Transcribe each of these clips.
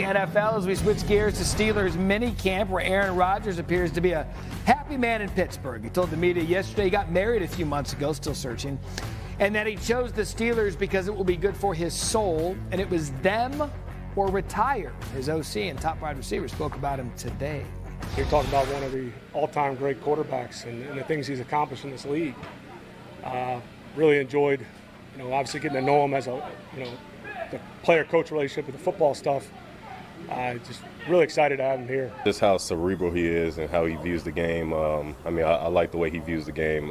NFL as we switch gears to Steelers mini camp where Aaron Rodgers appears to be a happy man in Pittsburgh. He told the media yesterday he got married a few months ago, still searching, and that he chose the Steelers because it will be good for his soul, and it was them or retire. His OC and top wide receiver spoke about him today. You're talking about one of the all-time great quarterbacks and the things he's accomplished in this league. Really enjoyed, obviously getting to know him as the player-coach relationship with the football stuff. Just really excited to have him here. Just how cerebral he is and how he views the game. I like the way he views the game,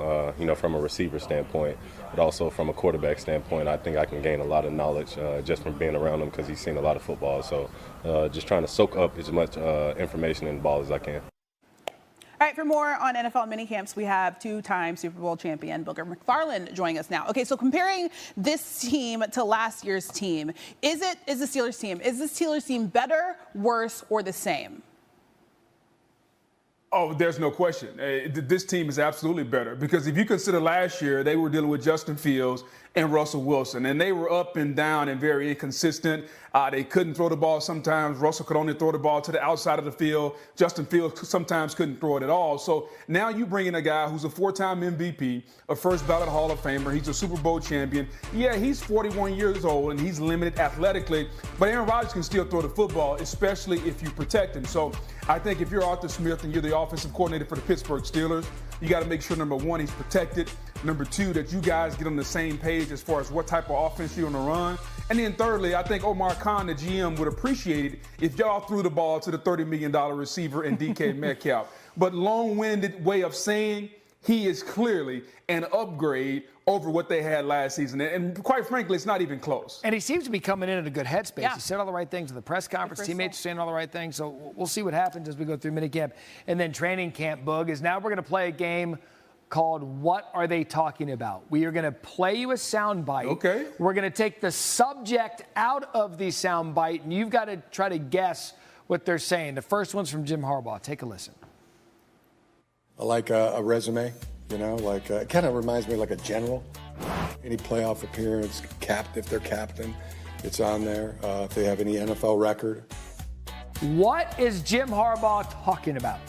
from a receiver standpoint, but also from a quarterback standpoint. I think I can gain a lot of knowledge just from being around him because he's seen a lot of football. So just trying to soak up as much information and ball as I can. All right, for more on NFL minicamps, we have two-time Super Bowl champion Booger McFarland joining us now. Okay, so comparing this team to last year's team, is the Steelers team better, worse, or the same? Oh, there's no question. This team is absolutely better because if you consider last year, they were dealing with Justin Fields and Russell Wilson, and they were up and down and very inconsistent. They couldn't throw the ball sometimes. Russell could only throw the ball to the outside of the field. Justin Fields sometimes couldn't throw it at all. So now you bring in a guy who's a four-time MVP, a first-ballot Hall of Famer. He's a Super Bowl champion. Yeah, he's 41 years old, and he's limited athletically, but Aaron Rodgers can still throw the football, especially if you protect him. So I think if you're Arthur Smith and you're the offensive coordinator for the Pittsburgh Steelers, you got to make sure, number one, he's protected. Number two, that you guys get on the same page as far as what type of offense you're going to run. And then thirdly, I think Omar Khan, the GM, would appreciate it if y'all threw the ball to the $30 million receiver in DK Metcalf. But long-winded way of saying he is clearly an upgrade over what they had last season. And quite frankly, it's not even close. And he seems to be coming in a good headspace. Yeah. He said all the right things at the press conference. Teammates are saying all the right things. So we'll see what happens as we go through minicamp. And then training camp, Boog, is now we're going to play a game called What Are They Talking About? We are going to play you a sound bite. Okay. We're going to take the subject out of the sound bite, and you've got to try to guess what they're saying. The first one's from Jim Harbaugh. Take a listen. I like a resume, it kind of reminds me like a general. Any playoff appearance, if they're captain, it's on there. If they have any NFL record. What is Jim Harbaugh talking about?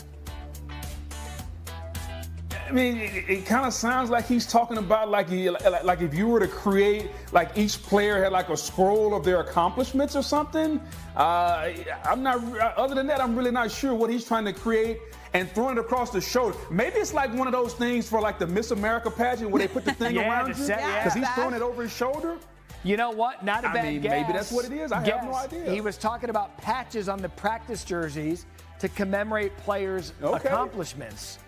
I mean, it kind of sounds like he's talking about like if you were to create, like each player had like a scroll of their accomplishments or something. I'm not, other than that, I'm really not sure what he's trying to create and throwing it across the shoulder. Maybe it's like one of those things for like the Miss America pageant where they put the thing around you because he's throwing it over his shoulder. You know what? Not a bad guess. Maybe that's what it is. I have no idea. He was talking about patches on the practice jerseys to commemorate players' accomplishments.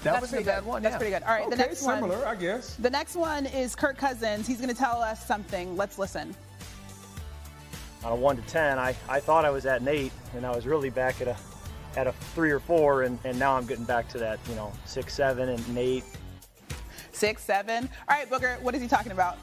That was a bad one. That's pretty good. All right, the next one. Similar, I guess. The next one is Kirk Cousins. He's going to tell us something. Let's listen. On a 1 to 10, I thought I was at an 8, and I was really back at a 3 or 4, and now I'm getting back to that, 6, 7, and an 8. 6, 7. All right, Booker, what is he talking about?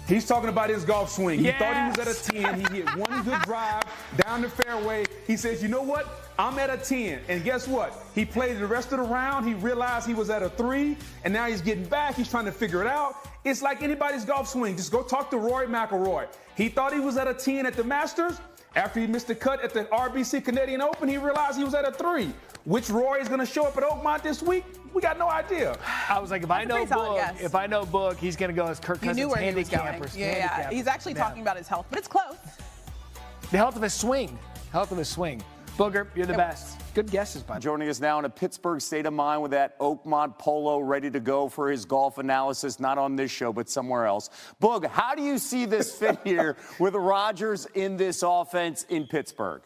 He's talking about his golf swing. He thought he was at a 10. He hit one good drive down the fairway. He says, you know what? I'm at a 10. And guess what? He played the rest of the round. He realized he was at a 3. And now he's getting back. He's trying to figure it out. It's like anybody's golf swing. Just go talk to Rory McIlroy. He thought he was at a 10 at the Masters. After he missed the cut at the RBC Canadian Open, he realized he was at a 3. Which Rory is going to show up at Oakmont this week? We got no idea. I was like, if I know Boog, he's going to go as Kirk Cousins handicapper. Yeah. He's actually talking about his health, but it's close. The health of his swing. Booger, you're the best. Good guesses, bud. Joining us now in a Pittsburgh state of mind with that Oakmont polo ready to go for his golf analysis, not on this show, but somewhere else. Boog, how do you see this fit here with Rodgers in this offense in Pittsburgh?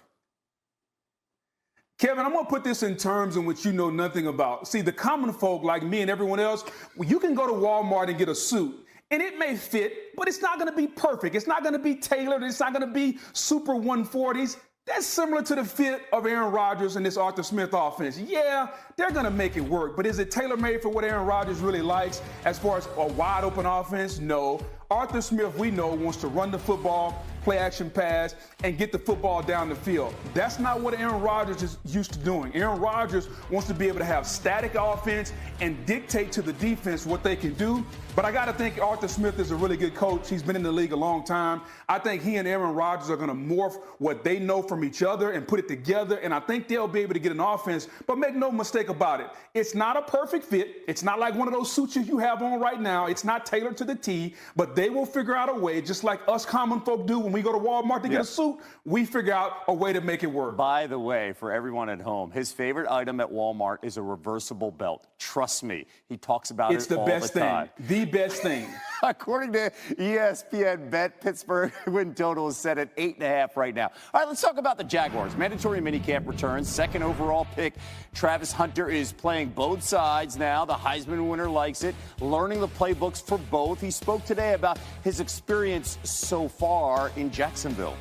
Kevin, I'm going to put this in terms in which you know nothing about. See, the common folk like me and everyone else, you can go to Walmart and get a suit. And it may fit, but it's not going to be perfect. It's not going to be tailored. It's not going to be super 140s. That's similar to the fit of Aaron Rodgers and this Arthur Smith offense. Yeah, they're going to make it work, but is it tailor-made for what Aaron Rodgers really likes as far as a wide-open offense? No. Arthur Smith, we know, wants to run the football play-action pass, and get the football down the field. That's not what Aaron Rodgers is used to doing. Aaron Rodgers wants to be able to have static offense and dictate to the defense what they can do. But I got to think Arthur Smith is a really good coach. He's been in the league a long time. I think he and Aaron Rodgers are going to morph what they know from each other and put it together, and I think they'll be able to get an offense. But make no mistake about it, it's not a perfect fit. It's not like one of those suits you have on right now. It's not tailored to the T, but they will figure out a way, just like us common folk do when we go to Walmart to get a suit. We figure out a way to make it work. By the way, for everyone at home, his favorite item at Walmart is a reversible belt. Trust me, he talks about it all the time. It's the best thing. The best thing. According to ESPN Bet, Pittsburgh win total is set at 8.5 right now. All right, let's talk about the Jaguars. Mandatory minicamp returns. Second overall pick, Travis Hunter, is playing both sides now. The Heisman winner likes it, learning the playbooks for both. He spoke today about his experience so far in Jacksonville.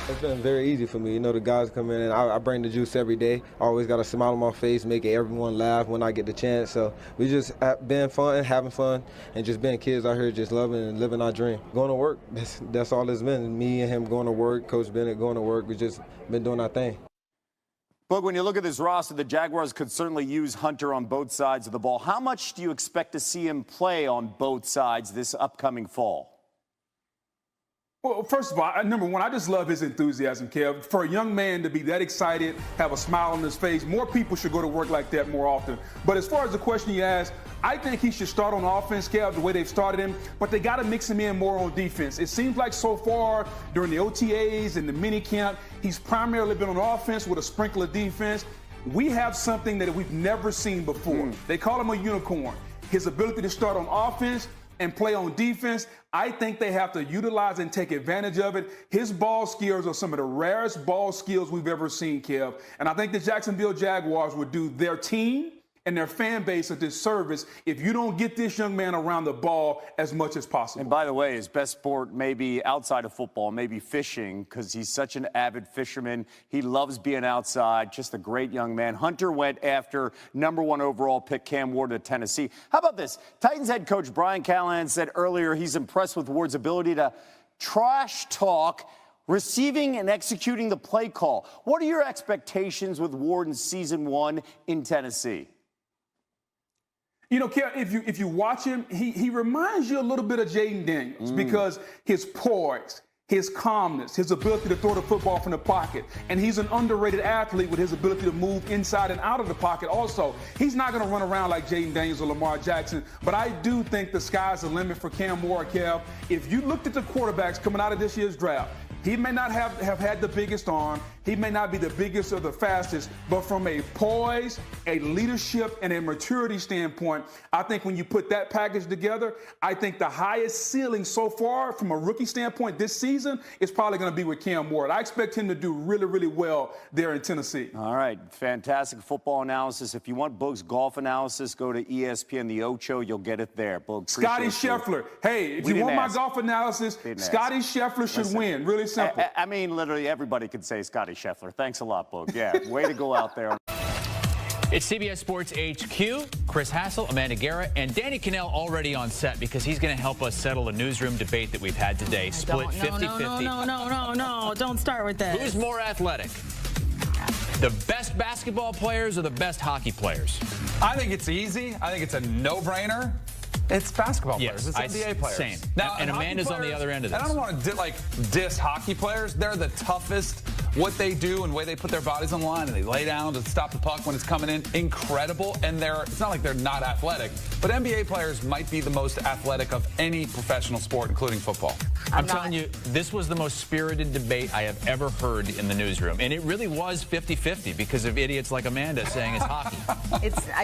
It's been very easy for me. You know, the guys come in and I bring the juice every day. I always got a smile on my face, making everyone laugh when I get the chance. So we just been fun, having fun, and just being kids out here just loving and living our dream. Going to work, that's all it's been. Me and him going to work, Coach Bennett going to work. We just been doing our thing. But when you look at this roster, the Jaguars could certainly use Hunter on both sides of the ball. How much do you expect to see him play on both sides this upcoming fall? Well, first of all, number one, I just love his enthusiasm, Kev. For a young man to be that excited, have a smile on his face, more people should go to work like that more often. But as far as the question you asked, I think he should start on offense, Kev, the way they've started him, but they got to mix him in more on defense. It seems like so far during the OTAs and the mini camp, he's primarily been on offense with a sprinkle of defense. We have something that we've never seen before. They call him a unicorn. His ability to start on offense and play on defense, I think they have to utilize and take advantage of it. His ball skills are some of the rarest ball skills we've ever seen, Kev. And I think the Jacksonville Jaguars would do their team and their fan base a disservice if you don't get this young man around the ball as much as possible. And by the way, his best sport may be outside of football, maybe fishing, because he's such an avid fisherman. He loves being outside, just a great young man. Hunter went after #1 overall pick Cam Ward of Tennessee. How about this? Titans head coach Brian Callahan said earlier he's impressed with Ward's ability to trash talk, receiving and executing the play call. What are your expectations with Ward in season 1 in Tennessee? You know, Kev, if you watch him, he reminds you a little bit of Jaden Daniels because his poise, his calmness, his ability to throw the football from the pocket, and he's an underrated athlete with his ability to move inside and out of the pocket also. He's not going to run around like Jaden Daniels or Lamar Jackson, but I do think the sky's the limit for Cam Ward, Kev. If you looked at the quarterbacks coming out of this year's draft, he may not have had the biggest arm. He may not be the biggest or the fastest, but from a poise, a leadership, and a maturity standpoint, I think when you put that package together, I think the highest ceiling so far from a rookie standpoint this season is probably going to be with Cam Ward. I expect him to do really, really well there in Tennessee. All right, fantastic football analysis. If you want Boog's golf analysis, go to ESPN The Ocho. You'll get it there. Boog, Scotty Scheffler. Hey, if you want my golf analysis, Scotty Scheffler should win. Really simple. I mean, literally everybody could say Scotty Scheffler. Thanks a lot, Boog. Yeah, way to go out there. It's CBS Sports HQ. Chris Hassel, Amanda Guerra, and Danny Cannell already on set because he's going to help us settle a newsroom debate that we've had today. Split 50-50. No, don't start with that. Who's more athletic? The best basketball players or the best hockey players? I think it's easy. I think it's a no-brainer. It's basketball players. It's NBA players. Same. Now, and Amanda's on the other end of this. And I don't want to diss hockey players. They're the toughest. What they do and the way they put their bodies on the line and they lay down to stop the puck when it's coming in, incredible. And it's not like they're not athletic, but NBA players might be the most athletic of any professional sport, including football. I'm telling you, this was the most spirited debate I have ever heard in the newsroom. And it really was 50-50 because of idiots like Amanda saying it's hockey.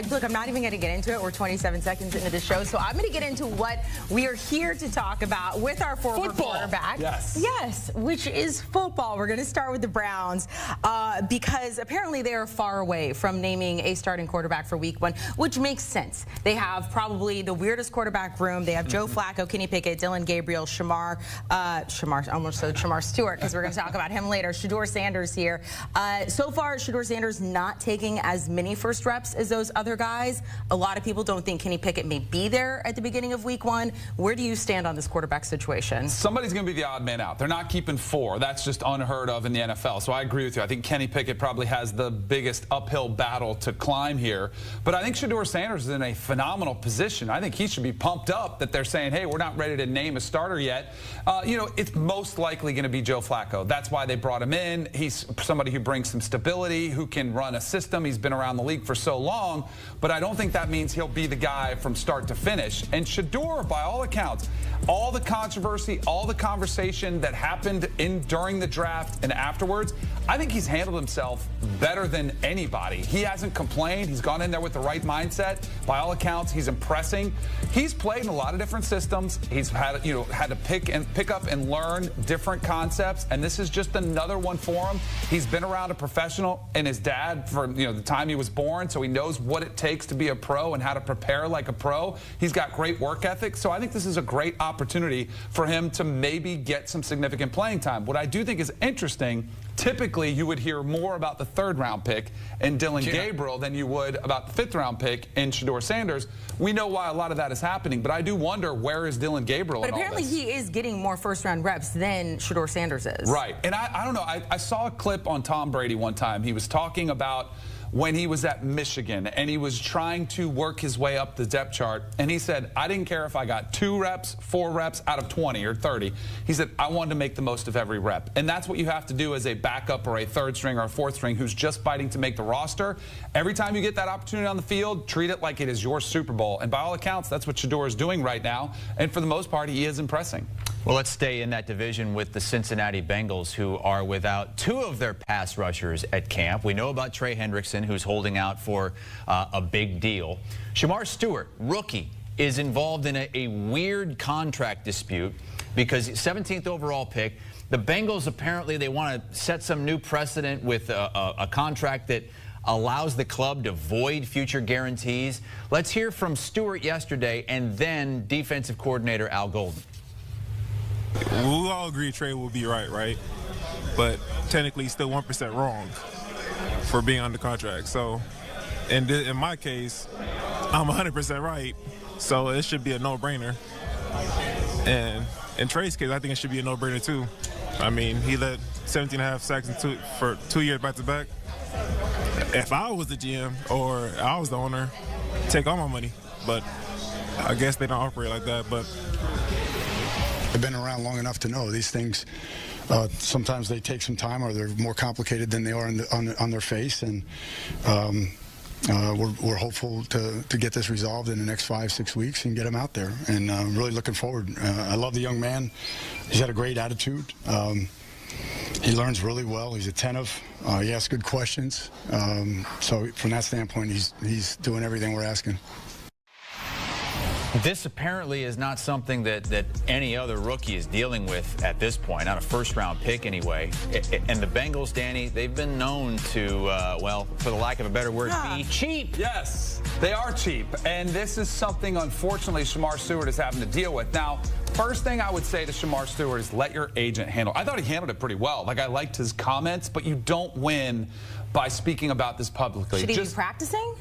Look, I'm not even going to get into it. We're 27 seconds into the show, so I'm going to get into what we are here to talk about with our former quarterback. Yes, which is football. We're going to start with the Browns because apparently they are far away from naming a starting quarterback for Week 1, which makes sense. They have probably the weirdest quarterback room. They have Joe Flacco, Kenny Pickett, Dylan Gabriel, Shemar Stewart, because we're going to talk about him later. Shedeur Sanders here. So far, Shedeur Sanders not taking as many first reps as those other guys. A lot of people don't think Kenny Pickett may be there at the beginning of Week 1. Where do you stand on this quarterback situation? Somebody's going to be the odd man out. They're not keeping 4. That's just unheard of in the NFL. So I agree with you. I think Kenny Pickett probably has the biggest uphill battle to climb here. But I think Shedeur Sanders is in a phenomenal position. I think he should be pumped up that they're saying, hey, we're not ready to name a starter yet. You know, it's most likely going to be Joe Flacco. That's why they brought him in. He's somebody who brings some stability, who can run a system. He's been around the league for so long. But I don't think that means he'll be the guy from start to finish. And Shedeur, by all accounts, all the controversy, all the conversation that happened during the draft and afterwards, I think he's handled himself better than anybody. He hasn't complained. He's gone in there with the right mindset. By all accounts, he's impressing. He's played in a lot of different systems. He's had to pick up and learn different concepts, and this is just another one for him. He's been around a professional and his dad for the time he was born, so he knows what it takes to be a pro and how to prepare like a pro. He's got great work ethic, so I think this is a great opportunity for him to maybe get some significant playing time. What I do think is interesting, typically you would hear more about the 3rd-round pick in Dylan Gabriel than you would about the 5th-round pick in Shedeur Sanders. We know why a lot of that is happening, but I do wonder, where is Dylan Gabriel in all this? But apparently he is getting more first-round reps than Shedeur Sanders is. Right, and I don't know. I saw a clip on Tom Brady one time. He was talking about when he was at Michigan and he was trying to work his way up the depth chart, and he said, I didn't care if I got 2 reps, 4 reps out of 20 or 30. He said, I wanted to make the most of every rep. And that's what you have to do as a backup or a 3rd string or a 4th string who's just fighting to make the roster. Every time you get that opportunity on the field, treat it like it is your Super Bowl. And by all accounts, that's what Shedeur is doing right now. And for the most part, he is impressing. Well, let's stay in that division with the Cincinnati Bengals, who are without 2 of their pass rushers at camp. We know about Trey Hendrickson, who's holding out for a big deal. Shemar Stewart, rookie, is involved in a weird contract dispute because 17th overall pick. The Bengals, apparently, they want to set some new precedent with a contract that allows the club to void future guarantees. Let's hear from Stewart yesterday and then defensive coordinator Al Golden. We all agree Trey will be right? But technically he's still 1% wrong for being under contract. So in my case, I'm 100% right. So it should be a no-brainer. And in Trey's case, I think it should be a no-brainer too. I mean, he led 17.5 sacks for 2 years back-to-back. If I was the GM or I was the owner, take all my money. But I guess they don't operate like that. But I've been around long enough to know these things. Sometimes they take some time, or they're more complicated than they are on their face. And we're hopeful to get this resolved in the next 5-6 weeks and get him out there. And really looking forward. I love the young man. He's got a great attitude. He learns really well. He's attentive. He asks good questions. So from that standpoint, he's doing everything we're asking. This apparently is not something that any other rookie is dealing with at this point, not a first-round pick anyway. And the Bengals, Danny, they've been known to, well, for the lack of a better word, be cheap. Yes, they are cheap. And this is something, unfortunately, Shemar Stewart is having to deal with. Now, first thing I would say to Shemar Stewart is let your agent handle. I thought he handled it pretty well. Like, I liked his comments, but you don't win by speaking about this publicly. Should he be practicing?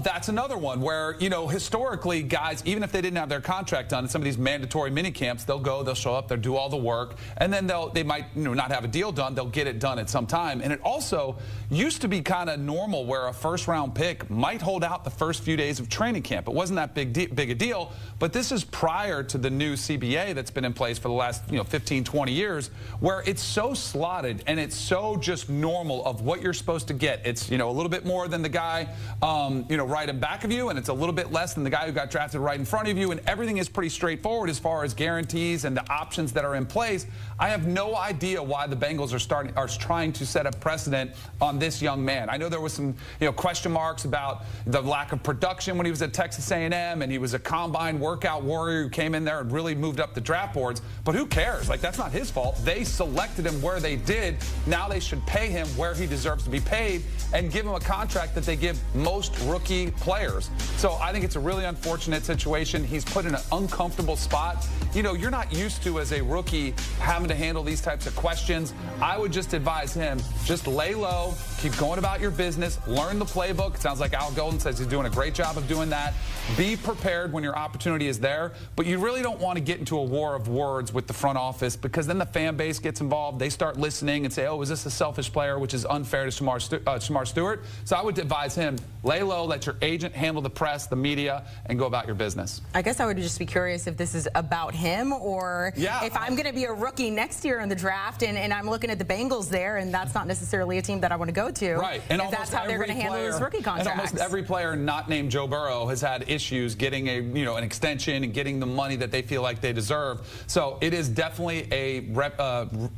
That's another one where, historically, guys, even if they didn't have their contract done in some of these mandatory mini camps, they'll go, they'll show up, they'll do all the work, and then they might not have a deal done. They'll get it done at some time. And it also used to be kind of normal where a first-round pick might hold out the first few days of training camp. It wasn't that big a deal, but this is prior to the new CBA that's been in place for the last 15, 20 years, where it's so slotted and it's so just normal of what you're supposed to to get. It's, you know, a little bit more than the guy, you know, right in back of you, and it's a little bit less than the guy who got drafted right in front of you, and everything is pretty straightforward as far as guarantees and the options that are in place. I have no idea why the Bengals are trying to set a precedent on this young man. I know there was some, you know, question marks about the lack of production when he was at Texas A&M, and he was a combine workout warrior who came in there and really moved up the draft boards. But who cares? Like, that's not his fault. They selected him where they did. Now they should pay him where he deserves to be paid and give him a contract that they give most rookie players. So I think it's a really unfortunate situation. He's put in an uncomfortable spot. You know, you're not used to, as a rookie, having to handle these types of questions. I would just advise him, just lay low, keep going about your business, learn the playbook. It sounds like Al Golden says he's doing a great job of doing that. Be prepared when your opportunity is there, but you really don't want to get into a war of words with the front office, because then the fan base gets involved. They start listening and say, oh, is this a selfish player, which is unfair to Shemar Stewart. So I would advise him, lay low, let your agent handle the press, the media, and go about your business. I guess I would just be curious if this is about him, or if I'm going to be a rookie next year in the draft and I'm looking at the Bengals there, and that's not necessarily a team that I want to go to. Right. And if that's how they're going to handle his rookie contracts. And almost every player not named Joe Burrow has had issues getting an extension and getting the money that they feel like they deserve. So it is definitely a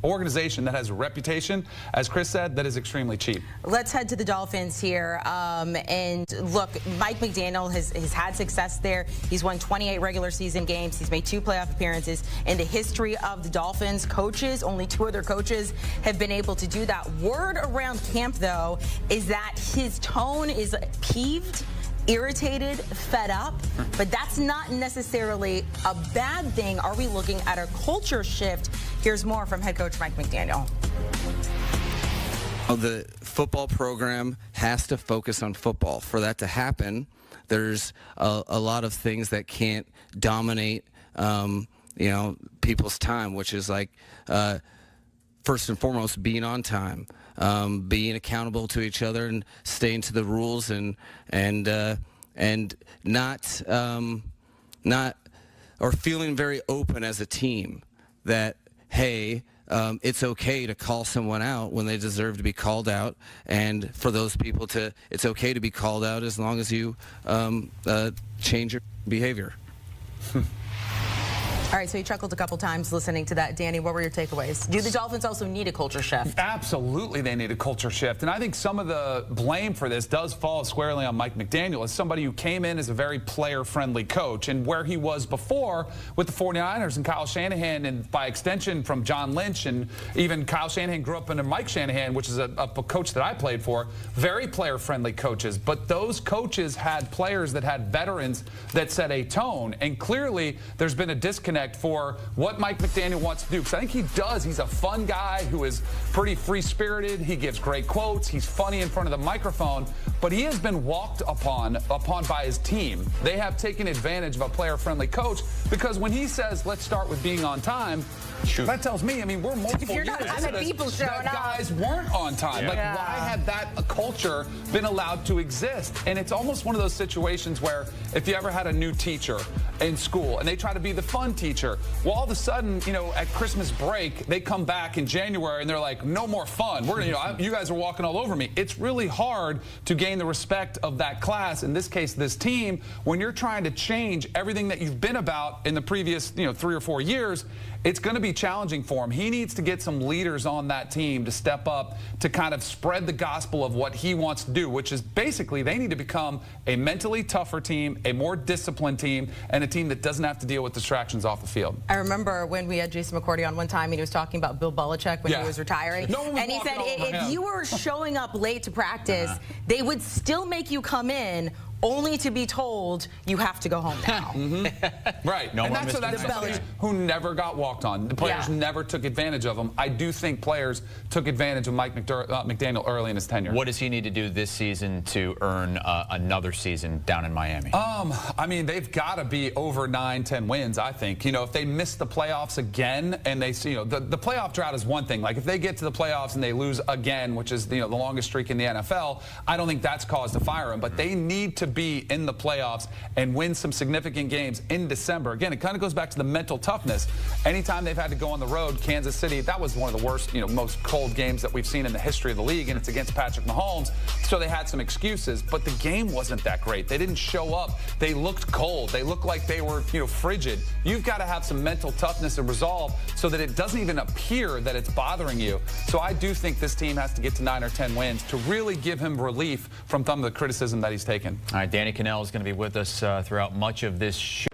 organization that has a reputation, as Chris said, that is extremely cheap. Let's head to the Dolphins here. And look, Mike McDaniel has had success there. He's won 28 regular season games. He's made 2 playoff appearances. In the history of the Dolphins coaches, only 2 other coaches have been able to do that. Word around camp, though, is that his tone is peeved, irritated, fed up, but that's not necessarily a bad thing. Are we looking at a culture shift? Here's more from head coach Mike McDaniel. The football program has to focus on football. For that to happen, there's a lot of things that can't dominate, you know, people's time, which is like, first and foremost, being on time, being accountable to each other, and staying to the rules, and not or feeling very open as a team that, hey, it's okay to call someone out when they deserve to be called out, and for those people it's okay to be called out as long as you change your behavior. All right, so you chuckled a couple times listening to that. Danny, what were your takeaways? Do the Dolphins also need a culture shift? Absolutely, they need a culture shift. And I think some of the blame for this does fall squarely on Mike McDaniel, as somebody who came in as a very player-friendly coach. And where he was before with the 49ers and Kyle Shanahan, and by extension from John Lynch, and even Kyle Shanahan grew up under Mike Shanahan, which is a coach that I played for, very player-friendly coaches. But those coaches had players that had veterans that set a tone. And clearly, there's been a disconnect for what Mike McDaniel wants to do, because I think he does. He's a fun guy who is pretty free-spirited. He gives great quotes. He's funny in front of the microphone, but he has been walked upon by his team. They have taken advantage of a player-friendly coach, because when he says, let's start with being on time, that tells me, I mean, we're multiple years into this, that guys weren't on time. Like, why had that culture been allowed to exist? And it's almost one of those situations where if you ever had a new teacher in school and they try to be the fun teacher, well, all of a sudden, you know, at Christmas break, they come back in January and they're like, no more fun. We're, you know, you guys are walking all over me. It's really hard to gain the respect of that class, in this case, this team, when you're trying to change everything that you've been about in the previous, 3 or 4 years. It's going to be challenging for him. He needs to get some leaders on that team to step up to kind of spread the gospel of what he wants to do, which is basically they need to become a mentally tougher team, a more disciplined team, and a team that doesn't have to deal with distractions off the field. I remember when we had Jason McCourty on one time, and he was talking about Bill Belichick when he was retiring. And he said if you were showing up late to practice, they would still make you come in, only to be told you have to go home now. Right. No, and that's somebody who never got walked on. The players never took advantage of him. I do think players took advantage of Mike McDaniel early in his tenure. What does he need to do this season to earn another season down in Miami? I mean, they've got to be over 9-10 wins, I think. You know, if they miss the playoffs again, and they see, the playoff drought is one thing. Like, if they get to the playoffs and they lose again, which is, the longest streak in the NFL, I don't think that's cause to fire him. But they need to be in the playoffs and win some significant games in December. Again, it kind of goes back to the mental toughness. Anytime they've had to go on the road, Kansas City, that was one of the worst, most cold games that we've seen in the history of the league, and it's against Patrick Mahomes, so they had some excuses, but the game wasn't that great. They didn't show up. They looked cold. They looked like they were, frigid. You've got to have some mental toughness and resolve so that it doesn't even appear that it's bothering you. So I do think this team has to get to 9 or 10 wins to really give him relief from some of the criticism that he's taken. All right, Danny Cannell is going to be with us throughout much of this show.